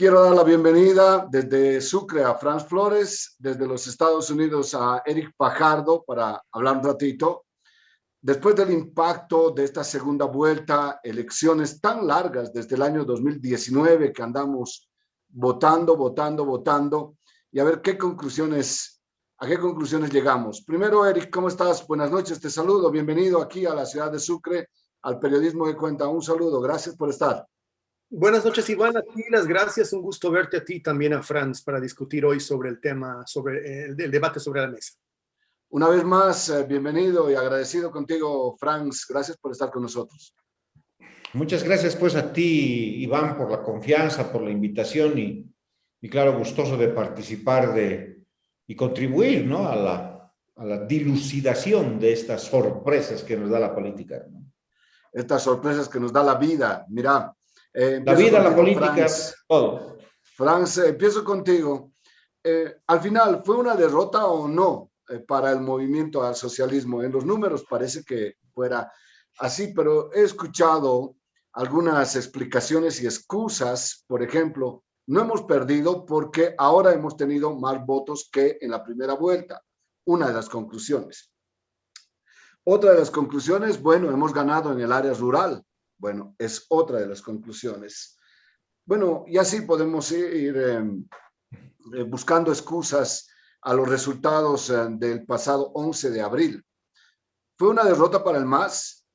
Quiero dar la bienvenida desde Sucre a Franz Flores, desde los Estados Unidos a Eric Fajardo para hablar un ratito. Después del impacto de esta segunda vuelta, elecciones tan largas desde el año 2019 que andamos votando, y a ver a qué conclusiones llegamos. Primero, Eric, ¿cómo estás? Buenas noches, te saludo, bienvenido aquí a la ciudad de Sucre, al periodismo que cuenta. Un saludo, gracias por estar. Buenas noches, Iván. A ti las gracias. Un gusto verte a ti también a Franz para discutir hoy sobre el tema, sobre el debate sobre la mesa. Una vez más, bienvenido y agradecido contigo, Franz. Gracias por estar con nosotros. Muchas gracias pues a ti, Iván, por la confianza, por la invitación y claro, gustoso de participar y contribuir, ¿no? a la dilucidación de estas sorpresas que nos da la política, ¿no? Estas sorpresas que nos da la vida. Mira, la vida, la política, Franz, todo. Franz, empiezo contigo. Al final, ¿fue una derrota o no para el movimiento al socialismo? En los números parece que fuera así, pero he escuchado algunas explicaciones y excusas. Por ejemplo, no hemos perdido porque ahora hemos tenido más votos que en la primera vuelta. Una de las conclusiones. Otra de las conclusiones, bueno, hemos ganado en el área rural. Bueno, es otra de las conclusiones. Bueno, y así podemos ir buscando excusas a los resultados del pasado 11 de abril. ¿Fue una derrota para el MAS?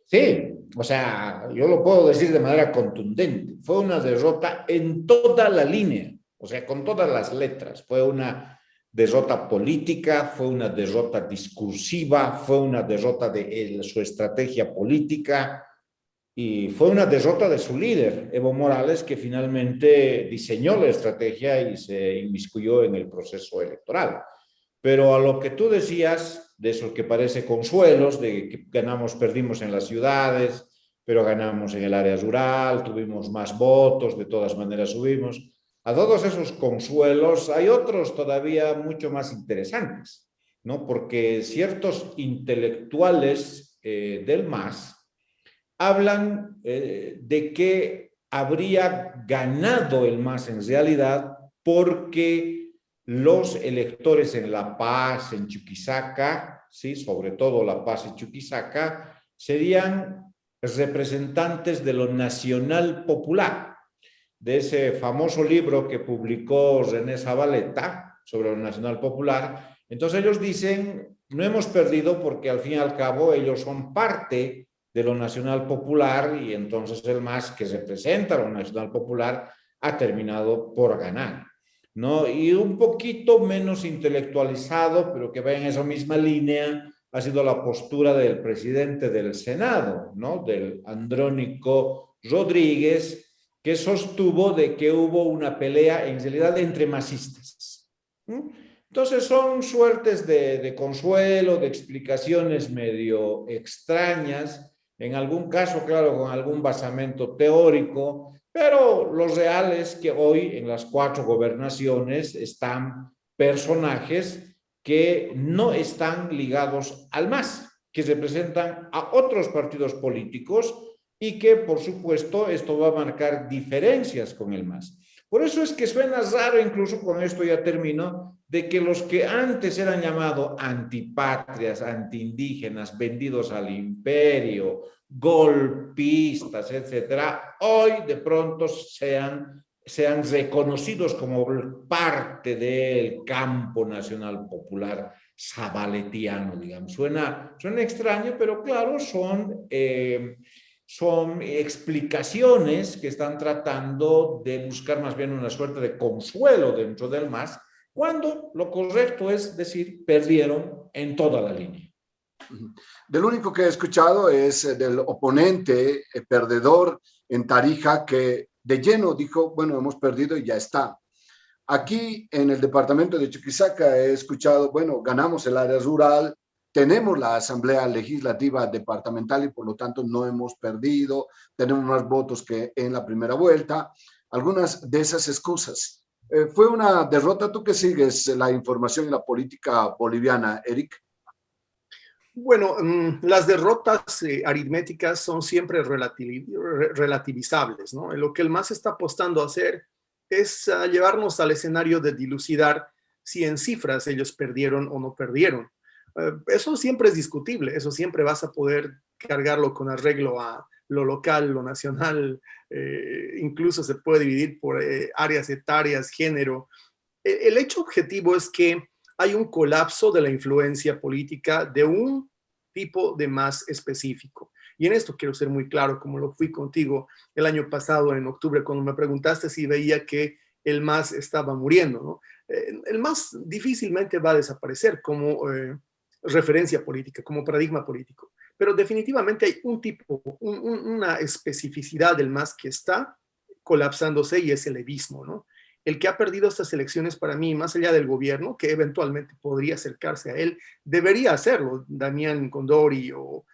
Sí, o sea, yo lo puedo decir de manera contundente. Fue una derrota en toda la línea, o sea, con todas las letras. Fue una derrota política, fue una derrota discursiva, fue una derrota de su estrategia política y fue una derrota de su líder, Evo Morales, que finalmente diseñó la estrategia y se inmiscuyó en el proceso electoral. Pero a lo que tú decías, de eso que parece consuelos, de que ganamos, perdimos en las ciudades, pero ganamos en el área rural, tuvimos más votos, de todas maneras subimos. A todos esos consuelos hay otros todavía mucho más interesantes, ¿no? Porque ciertos intelectuales del MAS hablan de que habría ganado el MAS en realidad porque los electores en La Paz, en Chuquisaca, ¿sí? Sobre todo La Paz y Chuquisaca, serían representantes de lo nacional popular, de ese famoso libro que publicó René Zavaleta sobre lo nacional popular. Entonces ellos dicen, no hemos perdido porque al fin y al cabo ellos son parte de lo nacional popular y entonces el MAS que representa lo nacional popular ha terminado por ganar, ¿no? Y un poquito menos intelectualizado, pero que va en esa misma línea, ha sido la postura del presidente del Senado, ¿no? Del Andrónico Rodríguez, que sostuvo de que hubo una pelea en realidad entre masistas. Entonces son suertes de consuelo, de explicaciones medio extrañas, en algún caso, claro, con algún basamento teórico, pero lo real es que hoy en las 4 gobernaciones están personajes que no están ligados al MAS, que representan a otros partidos políticos y que, por supuesto, esto va a marcar diferencias con el MAS. Por eso es que suena raro, incluso con esto ya termino, de que los que antes eran llamados antipatrias, antiindígenas, vendidos al imperio, golpistas, etcétera, hoy de pronto sean reconocidos como parte del campo nacional popular zabaletiano, digamos. Suena extraño, pero claro, son explicaciones que están tratando de buscar más bien una suerte de consuelo dentro del MAS, cuando lo correcto es decir, perdieron en toda la línea. Del único que he escuchado es del oponente perdedor en Tarija, que de lleno dijo, bueno, hemos perdido y ya está. Aquí en el departamento de Chuquisaca he escuchado, bueno, ganamos el área rural, tenemos la asamblea legislativa departamental y por lo tanto no hemos perdido, tenemos más votos que en la primera vuelta. Algunas de esas excusas. ¿Fue una derrota? ¿Tú que sigues la información y la política boliviana, Eric? Bueno, las derrotas aritméticas son siempre relativizables, ¿no? Lo que el MAS está apostando a hacer es llevarnos al escenario de dilucidar si en cifras ellos perdieron o no perdieron. Eso siempre es discutible, eso siempre vas a poder cargarlo con arreglo a lo local, lo nacional, incluso se puede dividir por áreas etarias, género. El hecho objetivo es que hay un colapso de la influencia política de un tipo de MAS específico. Y en esto quiero ser muy claro, como lo fui contigo el año pasado, en octubre, cuando me preguntaste si veía que el MAS estaba muriendo, ¿no? El MAS difícilmente va a desaparecer como referencia política, como paradigma político, pero definitivamente hay un tipo, una especificidad del MAS que está colapsándose y es el levismo, ¿no? El que ha perdido estas elecciones para mí, más allá del gobierno, que eventualmente podría acercarse a él, debería hacerlo, Damián Condori o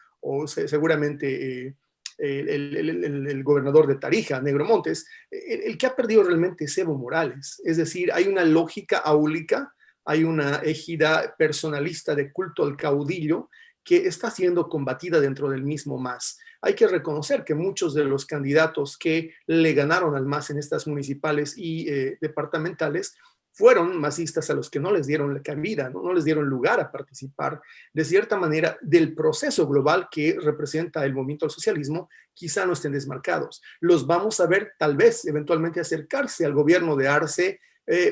seguramente el gobernador de Tarija, Negro Montes. El que ha perdido realmente es Evo Morales. Es decir, hay una lógica áulica, hay una égida personalista de culto al caudillo que está siendo combatida dentro del mismo MAS. Hay que reconocer que muchos de los candidatos que le ganaron al MAS en estas municipales y departamentales fueron masistas a los que no les dieron la cabida, ¿no? No les dieron lugar a participar de cierta manera del proceso global que representa el movimiento al socialismo. Quizá no estén desmarcados. Los vamos a ver tal vez eventualmente acercarse al gobierno de Arce,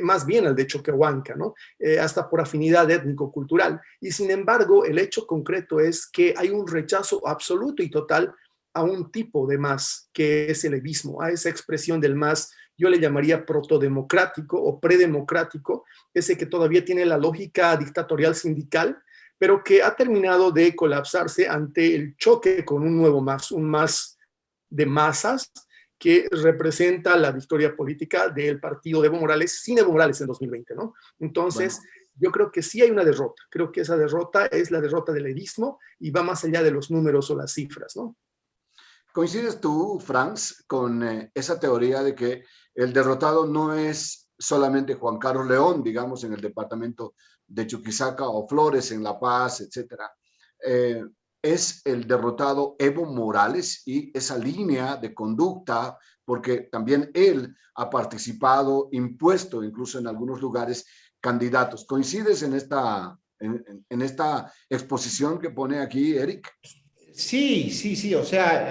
más bien al de Choquehuanca, ¿no? Hasta por afinidad étnico-cultural. Y sin embargo, el hecho concreto es que hay un rechazo absoluto y total a un tipo de MAS, que es el levismo, a esa expresión del MAS, yo le llamaría protodemocrático o predemocrático, ese que todavía tiene la lógica dictatorial sindical, pero que ha terminado de colapsarse ante el choque con un nuevo MAS, un MAS de masas, que representa la victoria política del partido de Evo Morales, sin Evo Morales en 2020, ¿no? Entonces, bueno, yo creo que sí hay una derrota. Creo que esa derrota es la derrota del levismo y va más allá de los números o las cifras, ¿no? ¿Coincides tú, Franz, con esa teoría de que el derrotado no es solamente Juan Carlos León, digamos, en el departamento de Chuquisaca o Flores en La Paz, etcétera? Es el derrotado Evo Morales y esa línea de conducta, porque también él ha participado, impuesto incluso en algunos lugares candidatos. ¿Coincides en esta exposición que pone aquí Eric? Sí, sí, sí. O sea,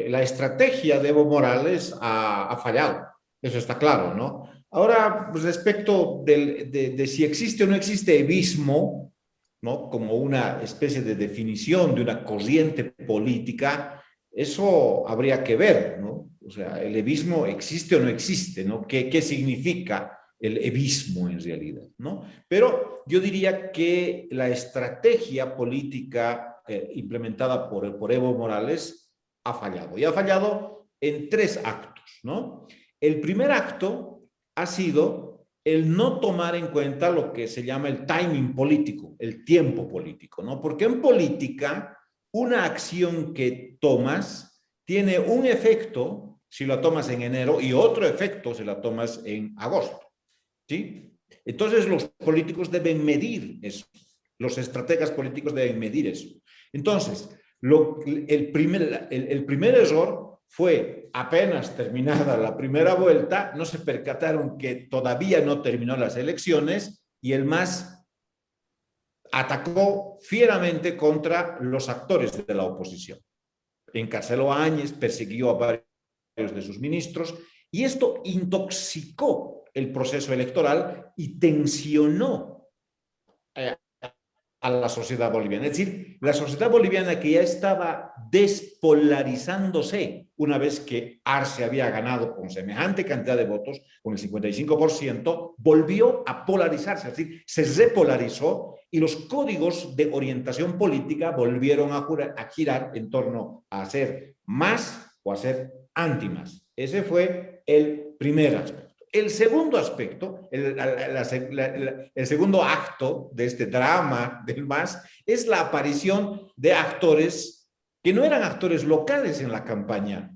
la estrategia de Evo Morales ha fallado. Eso está claro, ¿no? Ahora, respecto de si existe o no existe evismo, ¿no? Como una especie de definición de una corriente política, eso habría que ver, ¿no? O sea, ¿el evismo existe o no existe, ¿no? ¿Qué significa el evismo en realidad, ¿no? Pero yo diría que la estrategia política implementada por Evo Morales ha fallado. Y ha fallado en 3 actos, ¿no? El primer acto ha sido el no tomar en cuenta lo que se llama el timing político, el tiempo político, ¿no? Porque en política, una acción que tomas tiene un efecto si la tomas en enero y otro efecto si la tomas en agosto, ¿sí? Entonces los políticos deben medir eso, los estrategas políticos deben medir eso. Entonces, el primer error fue, apenas terminada la primera vuelta, no se percataron que todavía no terminó las elecciones y el MAS atacó fieramente contra los actores de la oposición. Encarceló a Áñez, persiguió a varios de sus ministros y esto intoxicó el proceso electoral y tensionó a la sociedad boliviana. Es decir, la sociedad boliviana que ya estaba despolarizándose una vez que Arce había ganado con semejante cantidad de votos, con el 55%, volvió a polarizarse, es decir, se repolarizó y los códigos de orientación política volvieron a girar en torno a hacer más o a hacer anti-más. Ese fue el primer aspecto. El segundo aspecto, el segundo acto de este drama del MAS es la aparición de actores que no eran actores locales en la campaña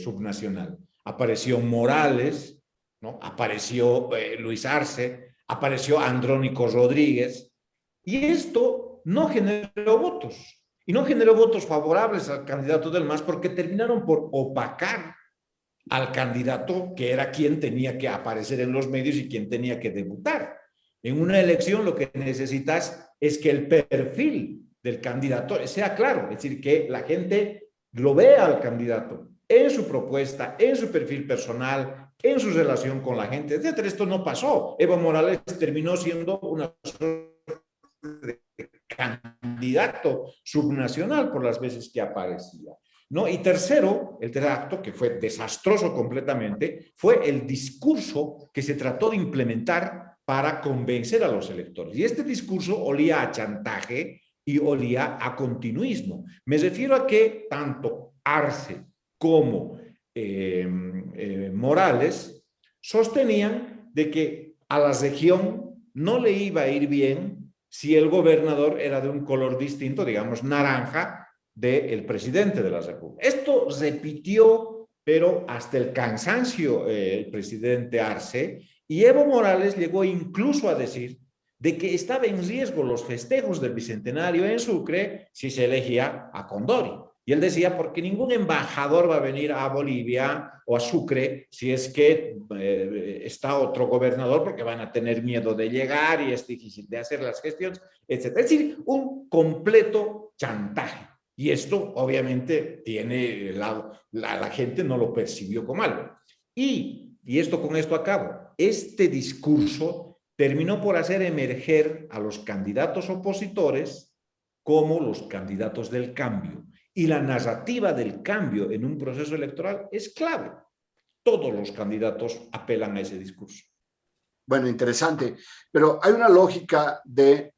subnacional. Apareció Morales, ¿no? Apareció Luis Arce, apareció Andrónico Rodríguez, y esto no generó votos. Y no generó votos favorables al candidato del MAS porque terminaron por opacar al candidato que era quien tenía que aparecer en los medios y quien tenía que debutar. En una elección lo que necesitas es que el perfil del candidato sea claro, es decir, que la gente lo vea al candidato en su propuesta, en su perfil personal, en su relación con la gente, etcétera. Esto no pasó. Evo Morales terminó siendo una candidato subnacional por las veces que aparecía, ¿no? Y tercero, el tercer acto, que fue desastroso completamente, fue el discurso que se trató de implementar para convencer a los electores. Y este discurso olía a chantaje y olía a continuismo. Me refiero a que tanto Arce como Morales sostenían de que a la región no le iba a ir bien si el gobernador era de un color distinto, digamos naranja, del presidente de la República. Esto repitió, pero hasta el cansancio, el presidente Arce, y Evo Morales llegó incluso a decir de que estaba en riesgo los festejos del Bicentenario en Sucre si se elegía a Condori. Y él decía, porque ningún embajador va a venir a Bolivia o a Sucre si es que está otro gobernador, porque van a tener miedo de llegar y es difícil de hacer las gestiones, etc. Es decir, un completo chantaje. Y esto obviamente tiene, la gente no lo percibió como algo. Y esto con esto acabo, este discurso terminó por hacer emerger a los candidatos opositores como los candidatos del cambio. Y la narrativa del cambio en un proceso electoral es clave. Todos los candidatos apelan a ese discurso. Bueno, interesante. Pero hay una lógica de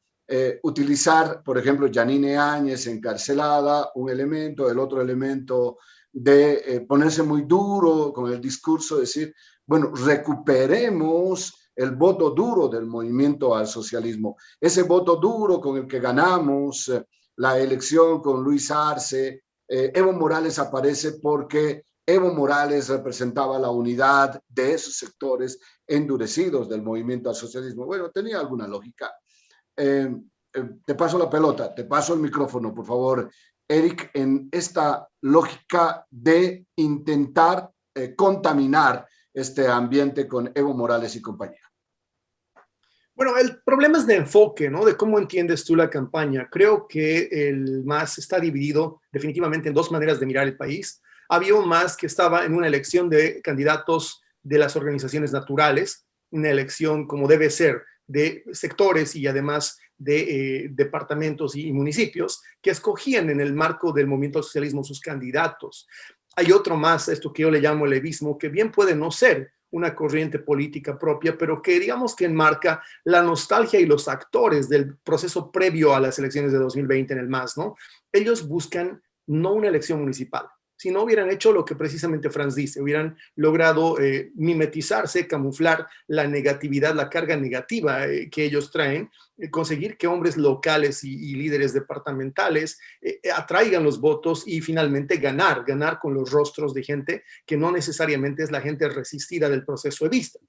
utilizar, por ejemplo, Yanine Áñez encarcelada, un elemento, el otro elemento de ponerse muy duro con el discurso, decir, bueno, recuperemos el voto duro del movimiento al socialismo. Ese voto duro con el que ganamos la elección con Luis Arce. Evo Morales aparece porque Evo Morales representaba la unidad de esos sectores endurecidos del movimiento al socialismo. Bueno, tenía alguna lógica. Te paso la pelota, te paso el micrófono, por favor, Eric, en esta lógica de intentar contaminar este ambiente con Evo Morales y compañía. Bueno, el problema es de enfoque, ¿no? De cómo entiendes tú la campaña. Creo que el MAS está dividido definitivamente en dos maneras de mirar el país. Había un MAS que estaba en una elección de candidatos de las organizaciones naturales, una elección como debe ser, de sectores y además de departamentos y municipios que escogían en el marco del movimiento al socialismo sus candidatos. Hay otro MAS, esto que yo le llamo el levismo, que bien puede no ser una corriente política propia, pero que digamos que enmarca la nostalgia y los actores del proceso previo a las elecciones de 2020 en el MAS, ¿no? Ellos buscan no una elección municipal, si no hubieran hecho lo que precisamente Franz dice, hubieran logrado mimetizarse, camuflar la negatividad, la carga negativa que ellos traen, conseguir que hombres locales y líderes departamentales atraigan los votos y finalmente ganar con los rostros de gente que no necesariamente es la gente resistida del proceso evista.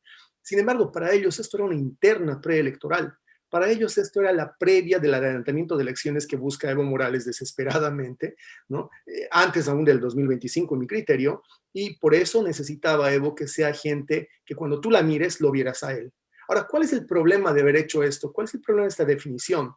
Sin embargo, para ellos esto era una interna preelectoral. Para ellos esto era la previa del adelantamiento de elecciones que busca Evo Morales desesperadamente, ¿no? Antes aún del 2025, en mi criterio, y por eso necesitaba Evo que sea gente que cuando tú la mires lo vieras a él. Ahora, ¿cuál es el problema de haber hecho esto? ¿Cuál es el problema de esta definición?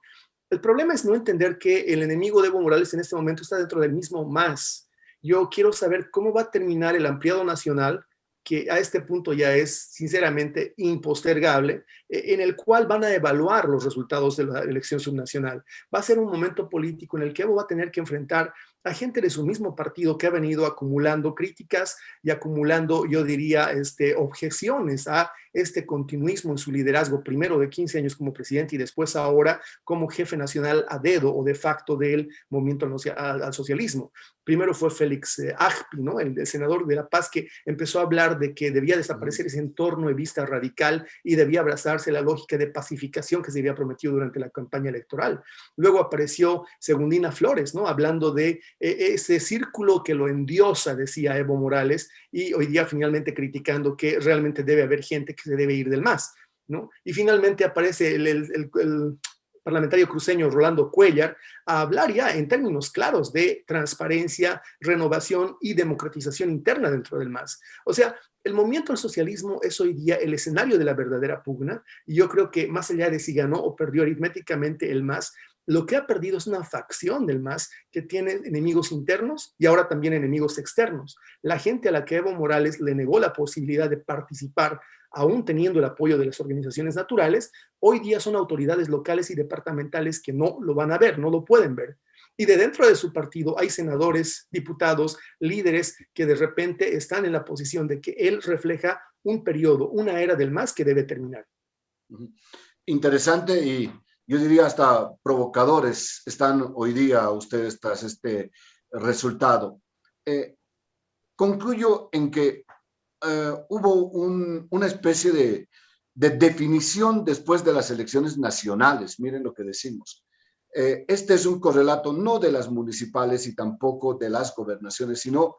El problema es no entender que el enemigo de Evo Morales en este momento está dentro del mismo MAS. Yo quiero saber cómo va a terminar el ampliado nacional, que a este punto ya es sinceramente impostergable, en el cual van a evaluar los resultados de la elección subnacional. Va a ser un momento político en el que Evo va a tener que enfrentar a gente de su mismo partido que ha venido acumulando críticas y acumulando, yo diría, objeciones a este continuismo en su liderazgo, primero de 15 años como presidente y después ahora como jefe nacional a dedo o de facto del movimiento al socialismo. Primero fue Félix Agpi, ¿no? El senador de La Paz, que empezó a hablar de que debía desaparecer ese entorno evista radical y debía abrazarse la lógica de pacificación que se había prometido durante la campaña electoral. Luego apareció Segundina Flores, ¿no? Hablando de ese círculo que lo endiosa, decía Evo Morales, y hoy día finalmente criticando que realmente debe haber gente que se debe ir del MAS, ¿no? Y finalmente aparece parlamentario cruceño Rolando Cuellar a hablar ya en términos claros de transparencia, renovación y democratización interna dentro del MAS. O sea, el movimiento al socialismo es hoy día el escenario de la verdadera pugna, y yo creo que más allá de si ganó o perdió aritméticamente el MAS, lo que ha perdido es una facción del MAS que tiene enemigos internos y ahora también enemigos externos. La gente a la que Evo Morales le negó la posibilidad de participar, aún teniendo el apoyo de las organizaciones naturales, hoy día son autoridades locales y departamentales que no lo van a ver, no lo pueden ver. Y de dentro de su partido hay senadores, diputados, líderes que de repente están en la posición de que él refleja un periodo, una era del MAS que debe terminar. Interesante y yo diría hasta provocadores están hoy día ustedes tras este resultado. Concluyo en que hubo una especie de definición después de las elecciones nacionales, miren lo que decimos. Este es un correlato no de las municipales y tampoco de las gobernaciones, sino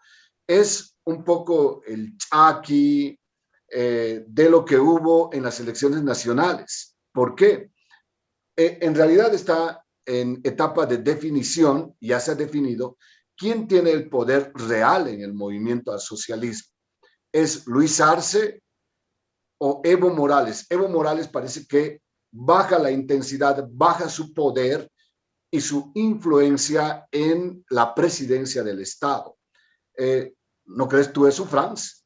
es un poco el chaki de lo que hubo en las elecciones nacionales. ¿Por qué? En realidad está en etapa de definición, ya se ha definido quién tiene el poder real en el movimiento al socialismo. ¿Es Luis Arce o Evo Morales? Evo Morales parece que baja la intensidad, baja su poder y su influencia en la presidencia del Estado. ¿No crees tú eso, Franz?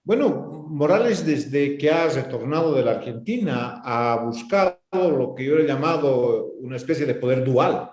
Bueno, Morales, desde que ha retornado de la Argentina, ha buscado lo que yo he llamado una especie de poder dual,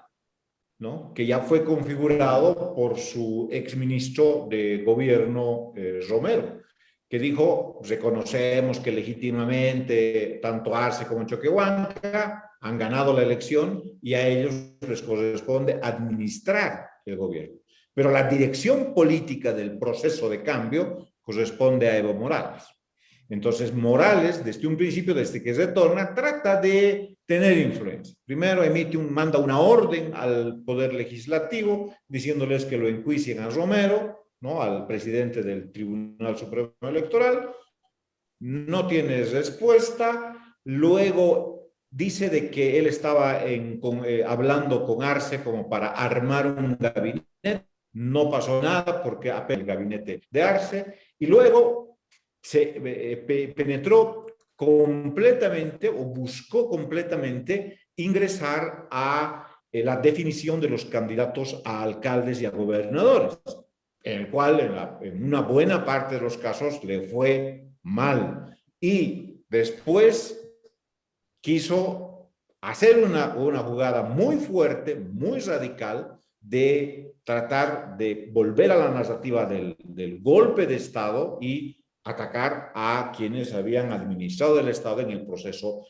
¿no? Que ya fue configurado por su exministro de gobierno, Romero, que dijo: reconocemos que legítimamente tanto Arce como Choquehuanca han ganado la elección y a ellos les corresponde administrar el gobierno. Pero la dirección política del proceso de cambio corresponde a Evo Morales. Entonces, Morales, desde un principio, desde que retorna, trata de tener influencia. Primero manda una orden al Poder Legislativo diciéndoles que lo enjuicien a Romero, ¿no?, al presidente del Tribunal Supremo Electoral. No tiene respuesta. Luego dice de que él estaba hablando con Arce como para armar un gabinete. No pasó nada porque apenas el gabinete de Arce. Y luego se penetró completamente o buscó completamente ingresar a la definición de los candidatos a alcaldes y a gobernadores, en el cual en una buena parte de los casos le fue mal. Y después quiso hacer una jugada muy fuerte, muy radical, de tratar de volver a la narrativa del golpe de Estado y atacar a quienes habían administrado el Estado en el proceso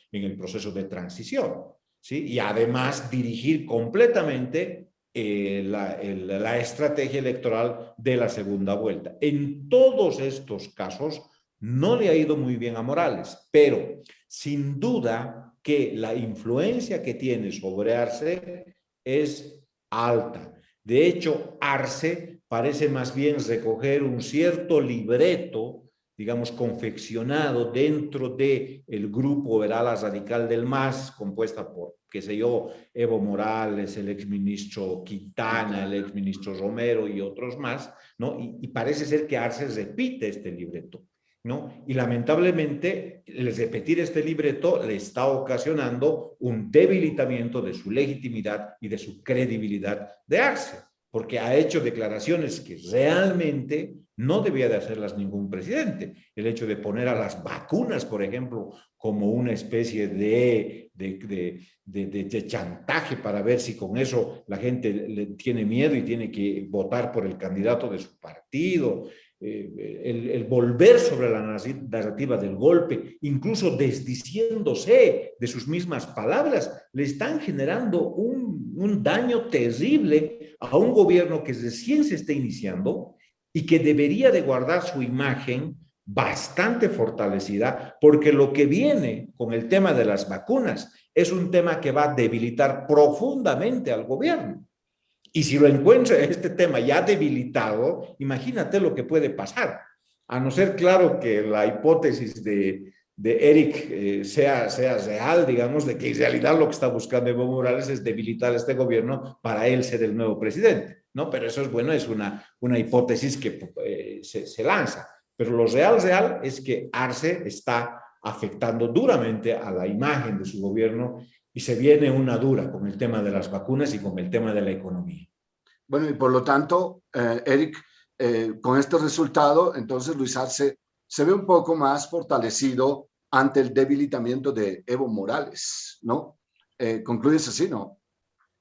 de transición, ¿sí? Y además dirigir completamente la estrategia electoral de la segunda vuelta. En todos estos casos no le ha ido muy bien a Morales, pero sin duda que la influencia que tiene sobre Arce es alta. De hecho, Arce parece más bien recoger un cierto libreto, digamos, confeccionado dentro del grupo del ala radical del MAS, compuesta por, qué sé yo, Evo Morales, el exministro Quintana, el exministro Romero y otros más, ¿no? Y parece ser que Arce repite este libreto, ¿no? Y lamentablemente, el repetir este libreto le está ocasionando un debilitamiento de su legitimidad y de su credibilidad de Arce, porque ha hecho declaraciones que realmente no debía de hacerlas ningún presidente. El hecho de poner a las vacunas, por ejemplo, como una especie de chantaje para ver si con eso la gente le tiene miedo y tiene que votar por el candidato de su partido. El volver sobre la narrativa del golpe, incluso desdiciéndose de sus mismas palabras, le están generando un daño terrible a un gobierno que recién se está iniciando y que debería de guardar su imagen bastante fortalecida, porque lo que viene con el tema de las vacunas es un tema que va a debilitar profundamente al gobierno. Y si lo encuentra este tema ya debilitado, imagínate lo que puede pasar. A no ser, claro, que la hipótesis de de Eric sea real, digamos, de que en realidad lo que está buscando Evo Morales es debilitar este gobierno para él ser el nuevo presidente, ¿no? Pero eso es bueno, es una hipótesis que se lanza. Pero lo real es que Arce está afectando duramente a la imagen de su gobierno y se viene una dura con el tema de las vacunas y con el tema de la economía. Bueno, y por lo tanto, Eric, con este resultado, entonces Luis Arce se ve un poco más fortalecido ante el debilitamiento de Evo Morales, ¿no? ¿Concluyes así, no?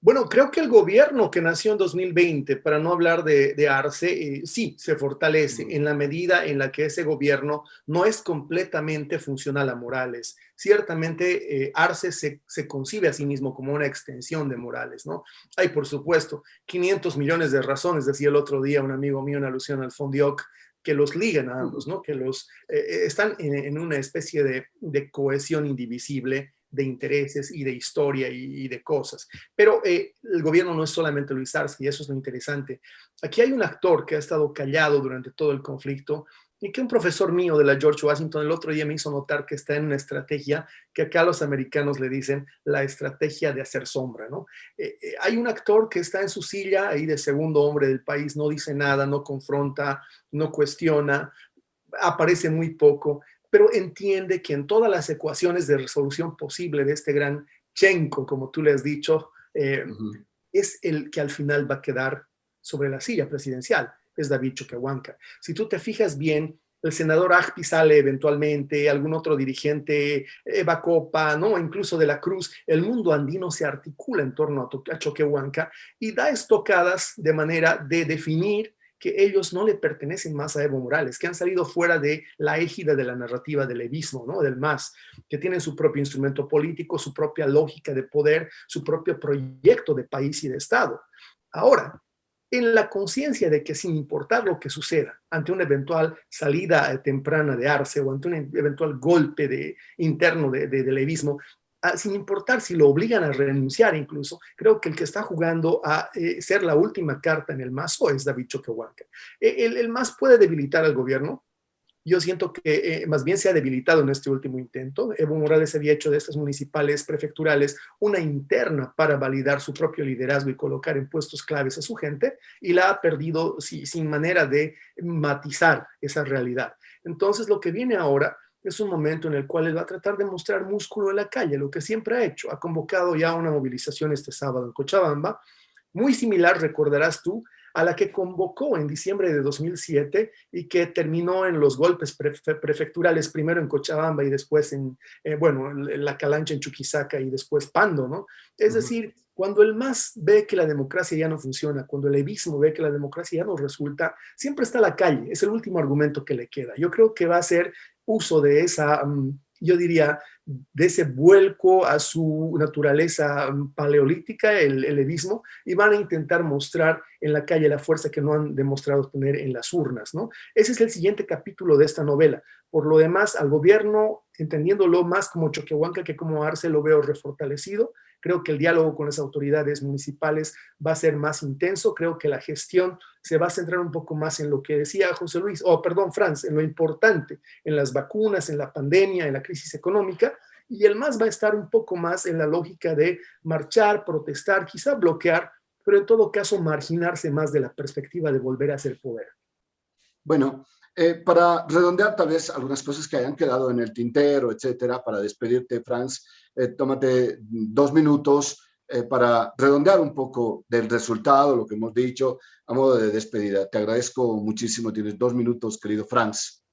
Bueno, creo que el gobierno que nació en 2020, para no hablar de Arce, sí se fortalece en la medida en la que ese gobierno no es completamente funcional a Morales. Ciertamente, Arce se concibe a sí mismo como una extensión de Morales, ¿no? Hay, por supuesto, 500 millones de razones, decía el otro día un amigo mío en alusión al Fondioc, que los ligan a ambos, ¿no? Que los están en una especie de cohesión indivisible de intereses y de historia y de cosas. Pero el gobierno no es solamente Luis Arce, y eso es lo interesante. Aquí hay un actor que ha estado callado durante todo el conflicto y que un profesor mío de la George Washington el otro día me hizo notar que está en una estrategia que acá los americanos le dicen la estrategia de hacer sombra, ¿no? Hay un actor que está en su silla ahí de segundo hombre del país, no dice nada, no confronta, no cuestiona, aparece muy poco, pero entiende que en todas las ecuaciones de resolución posible de este gran Chenko, como tú le has dicho, es el que al final va a quedar sobre la silla presidencial, es David Choquehuanca. Si tú te fijas bien, el senador Agpi sale eventualmente, algún otro dirigente, Eva Copa, ¿no? Incluso de la Cruz, el mundo andino se articula en torno a Choquehuanca y da estocadas de manera de definir que ellos no le pertenecen más a Evo Morales, que han salido fuera de la égida de la narrativa del evismo, ¿no? Del MAS, que tienen su propio instrumento político, su propia lógica de poder, su propio proyecto de país y de Estado. Ahora, en la conciencia de que sin importar lo que suceda ante una eventual salida temprana de Arce o ante un eventual golpe interno del evismo, sin importar si lo obligan a renunciar incluso, creo que el que está jugando a ser la última carta en el mazo es David Choquehuanca. El MAS puede debilitar al gobierno. Yo siento que más bien se ha debilitado en este último intento. Evo Morales había hecho de estas municipales prefecturales una interna para validar su propio liderazgo y colocar en puestos claves a su gente, y la ha perdido sin manera de matizar esa realidad. Entonces, lo que viene ahora es un momento en el cual él va a tratar de mostrar músculo en la calle, lo que siempre ha hecho. Ha convocado ya una movilización este sábado en Cochabamba, muy similar, recordarás tú, a la que convocó en diciembre de 2007 y que terminó en los golpes prefecturales, primero en Cochabamba y después en La Calancha, en Chuquisaca y después Pando, ¿no? Es decir, cuando el MAS ve que la democracia ya no funciona, cuando el evismo ve que la democracia ya no resulta, siempre está la calle, es el último argumento que le queda. Yo creo que va a hacer uso de esa, yo diría, de ese vuelco a su naturaleza paleolítica, el evismo, y van a intentar mostrar en la calle la fuerza que no han demostrado tener en las urnas, ¿no? Ese es el siguiente capítulo de esta novela. Por lo demás, al gobierno, entendiéndolo más como Choquehuanca que como Arce, lo veo refortalecido. Creo que el diálogo con las autoridades municipales va a ser más intenso. Creo que la gestión se va a centrar un poco más en lo que decía José Luis, Franz, en lo importante, en las vacunas, en la pandemia, en la crisis económica, y el MAS va a estar un poco más en la lógica de marchar, protestar, quizá bloquear, pero en todo caso marginarse más de la perspectiva de volver a ser poder. Bueno, para redondear tal vez algunas cosas que hayan quedado en el tintero, etcétera, para despedirte, Franz, tómate 2 minutos para redondear un poco del resultado, lo que hemos dicho, a modo de despedida. Te agradezco muchísimo, tienes 2 minutos, querido Franz.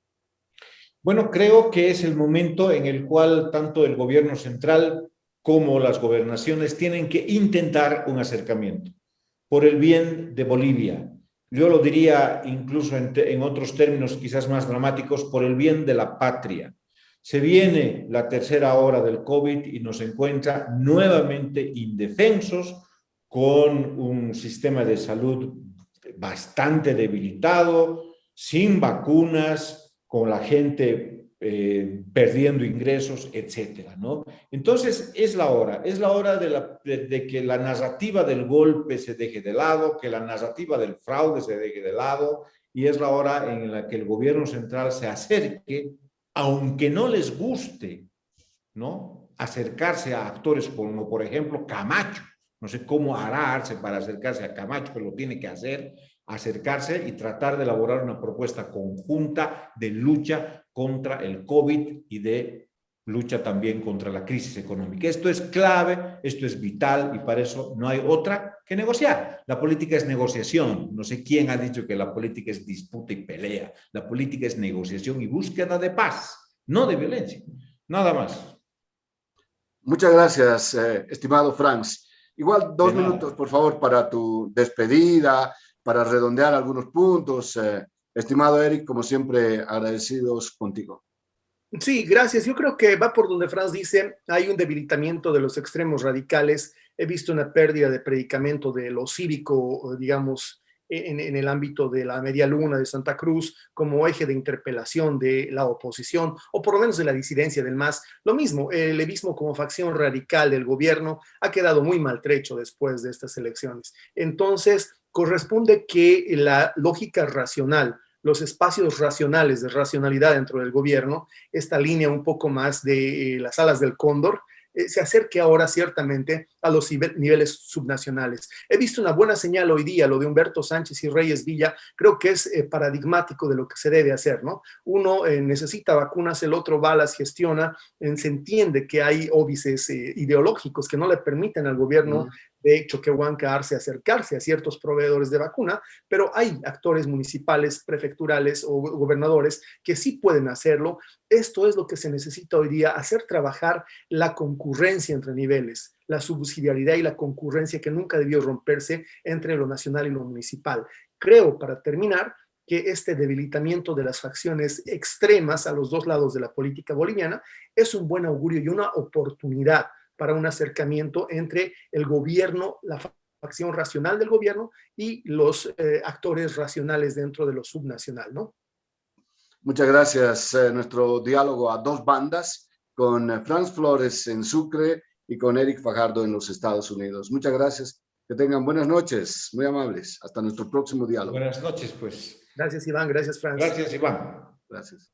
Bueno, creo que es el momento en el cual tanto el gobierno central como las gobernaciones tienen que intentar un acercamiento por el bien de Bolivia. Yo lo diría incluso en otros términos quizás más dramáticos, por el bien de la patria. Se viene la tercera ola del COVID y nos encuentra nuevamente indefensos, con un sistema de salud bastante debilitado, sin vacunas, con la gente perdiendo ingresos, etcétera, ¿no? Entonces, es la hora de que la narrativa del golpe se deje de lado, que la narrativa del fraude se deje de lado, y es la hora en la que el gobierno central se acerque aunque no les guste, ¿no?, acercarse a actores como, por ejemplo, Camacho. No sé cómo hará Arce para acercarse a Camacho, pero lo tiene que hacer, acercarse y tratar de elaborar una propuesta conjunta de lucha contra el COVID y de lucha también contra la crisis económica. Esto es clave, esto es vital y para eso no hay otra que negociar. La política es negociación. No sé quién ha dicho que la política es disputa y pelea. La política es negociación y búsqueda de paz, no de violencia. Nada más. Muchas gracias, estimado Franz. Igual 2 minutos, por favor, para tu despedida, para redondear algunos puntos. Estimado Eric, como siempre, agradecidos contigo. Sí, gracias. Yo creo que va por donde Franz dice, hay un debilitamiento de los extremos radicales. He visto una pérdida de predicamento de lo cívico, digamos, en el ámbito de la Media Luna de Santa Cruz como eje de interpelación de la oposición, o por lo menos de la disidencia del MAS. Lo mismo, el levismo como facción radical del gobierno ha quedado muy maltrecho después de estas elecciones. Entonces, corresponde que la lógica racional, los espacios racionales de racionalidad dentro del gobierno, esta línea un poco más de las alas del cóndor, se acerque ahora ciertamente a los niveles subnacionales. He visto una buena señal hoy día, lo de Humberto Sánchez y Reyes Villa, creo que es paradigmático de lo que se debe hacer, ¿no? Uno necesita vacunas, el otro va, las gestiona, se entiende que hay óbices ideológicos que no le permiten al gobierno de Choquehuanca acercarse a ciertos proveedores de vacuna, pero hay actores municipales, prefecturales o gobernadores que sí pueden hacerlo. Esto es lo que se necesita hoy día, hacer trabajar la concurrencia entre niveles, la subsidiariedad y la concurrencia que nunca debió romperse entre lo nacional y lo municipal. Creo, para terminar, que este debilitamiento de las facciones extremas a los dos lados de la política boliviana es un buen augurio y una oportunidad para un acercamiento entre el gobierno, la facción racional del gobierno y los actores racionales dentro de lo subnacional, ¿no? Muchas gracias. Nuestro diálogo a 2 bandas con Franz Flores en Sucre y con Eric Fajardo en los Estados Unidos. Muchas gracias. Que tengan buenas noches. Muy amables. Hasta nuestro próximo diálogo. Buenas noches, pues. Gracias, Iván. Gracias, Franz. Gracias, Iván. Gracias.